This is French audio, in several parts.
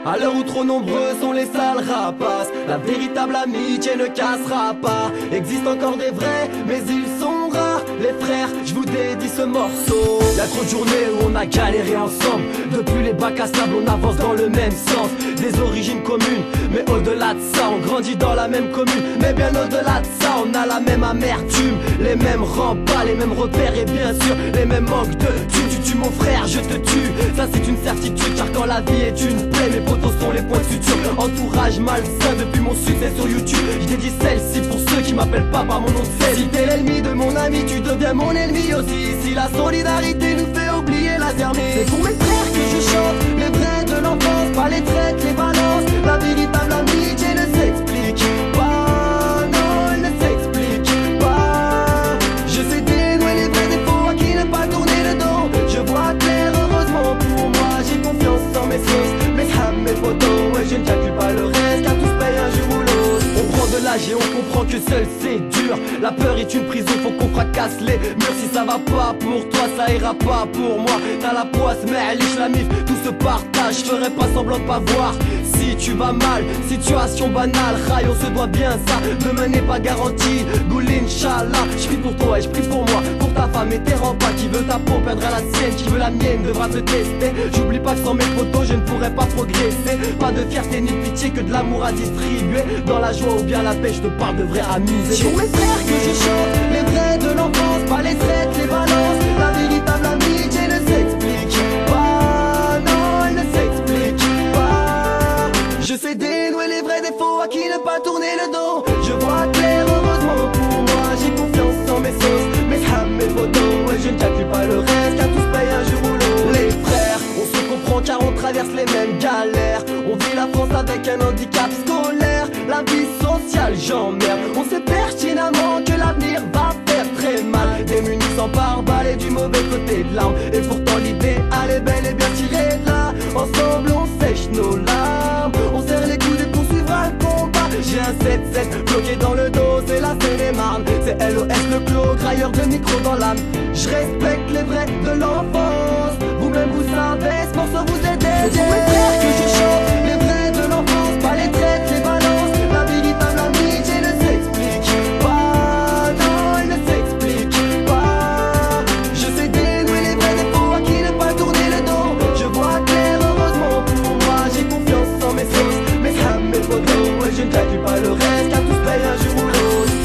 À l'heure où trop nombreux sont les sales rapaces, la véritable amitié ne cassera pas. Existent encore des vrais, mais ils sont rares. Les frères, je vous dédie ce morceau. Y'a trop de journées où on a galéré ensemble. Depuis les bacs à sable, on avance dans le même sens. Des origines communes, mais au-delà de ça, on grandit dans la même commune. Mais bien au-delà de ça, on a la même amertume, les mêmes remparts, les mêmes repères et bien sûr les mêmes manques de tu tues mon frère, je te tue. Ça c'est une certitude, car quand la vie est une plaie, mes potos sont les points de suture. Entourage malsain depuis mon succès sur YouTube. Je dédie celle-ci pour ceux qui m'appellent pas par mon nom de scène. Si t'es l'ennemi de mon ami, tu deviens mon ennemi aussi. Si la solidarité nous fait oublier la dernière, c'est pour mes frères que je chante, les vrais de l'enfance, pas les traites, les balances. La véritable amitié ne s'explique pas, non, elle ne s'explique pas. Je sais dénouer les vrais défauts à qui ne pas tourner le dos. Je vois clair, heureusement pour moi, j'ai confiance en mes sauces, mes hams, mes photos. Ouais, je ne calcule pas le reste, car tous payent un jour ou l'autre. On prend de l'âge et on comprend que seul c'est dur. La peur est une prison, faut qu'on fracasse les murs. Si ça va pas pour toi, ça ira pas pour moi. T'as la poisse, mais liche la mif, tout se partage. Je ferai pas semblant de pas voir si tu vas mal, situation banale. Rail, on se doit bien ça, demain n'est pas garanti. Goul Inch'Allah, je prie pour toi et je prie pour moi, pour ta femme et tes remparts. Qui veut ta peau perdra la sienne, qui veut la mienne devra te tester. J'oublie pas que sans mes photos je ne pourrais pas progresser. Pas de fierté ni de pitié, que de l'amour à distribuer. Dans la joie ou bien la paix, je te parle de vraie amitié. C'est pour mes frères que je chante, les vrais de l'enfance, pas les traites, les balances. La véritable amitié ne s'explique pas, non, elle ne s'explique pas. Je sais dénouer les vrais défauts à qui ne pas tourner le dos. Je vois clair, heureusement pour moi, j'ai confiance en mes sauces, mes hams, mes photos. Et je ne calcule pas le reste, car tous payent un jour ou l'autre. Les frères, on se comprend car on traverse les mêmes galères. On vit la France avec un handicap scolaire. La vie sociale, j'emmerde. On sait pertinemment que l'avenir va faire très mal. Démunis sans pare-balles et du mauvais côté de l'arme. Et pourtant l'idéal est bel et bien tiré de là. Ensemble on sèche nos larmes, on serre les coudes et poursuivra le combat. J'ai un 7-7 bloqué dans le dos, c'est la Seine-et-Marne. C'est LOS le clos, grailleur de micro dans l'âme. Je respecte les vrais de l'enfance, vous-même vous savez, ce morceau vous est dédié. C'est pour mes frères que je chante, les vrais de l'enfance, pas les traites, les balances. La véritable amitié ne s'explique pas, non, elle ne s'explique pas. Je sais dénouer les vrais défauts à qui ne pas tourner le dos. Je vois clair, heureusement pour moi, j'ai confiance en mes sauces, mes hams, mes photos. Et je ne calcule pas le reste, car tous payent un jour ou l'autre.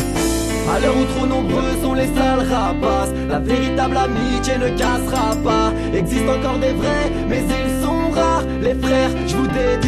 À l'heure où trop nombreux sont les sales rapaces, la véritable amitié ne cassera pas. Existent encore des vrais, mais ils sont rares. Les frères, je vous dédie